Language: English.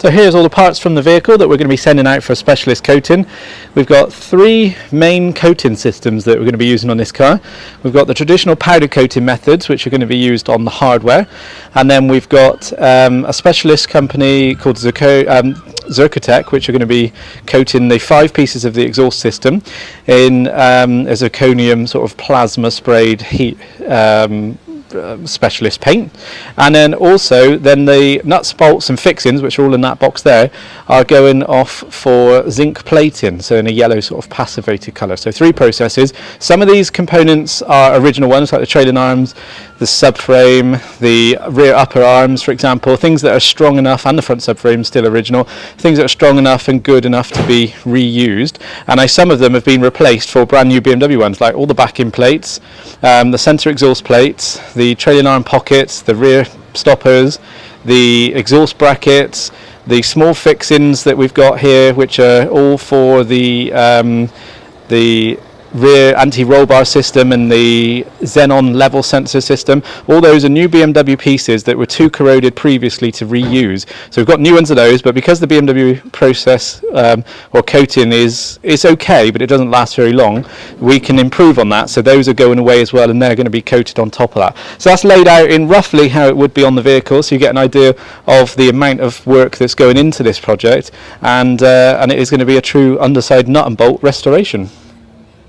So here's all the parts from the vehicle that we're going to be sending out for a specialist coating. We've got 3 main coating systems that we're going to be using on this car. We've got the traditional powder coating methods, which are going to be used on the hardware, and then we've got a specialist company called Zircotech, which are going to be coating the 5 pieces of the exhaust system in a zirconium sort of plasma sprayed heat specialist paint. And then also the nuts, bolts and fixings, which are all in that box there, are going off for zinc plating, so in a yellow sort of passivated colour. So 3 processes. Some of these components are original ones, like the trailing arms, the subframe, the rear upper arms, for example, things that are strong enough, and the front subframe still original, things that are strong enough and good enough to be reused. And some of them have been replaced for brand new BMW ones, like all the backing plates, the centre exhaust plates, the trailing arm pockets, the rear stoppers, the exhaust brackets, the small fixings that we've got here, which are all for the rear anti-roll bar system and the xenon level sensor system. All those are new BMW pieces that were too corroded previously to reuse. So we've got new ones of those, but because the BMW process or coating is okay, but it doesn't last very long, we can improve on that. So those are going away as well, and they're going to be coated on top of that. So that's laid out in roughly how it would be on the vehicle, so you get an idea of the amount of work that's going into this project, and it is going to be a true underside nut and bolt restoration.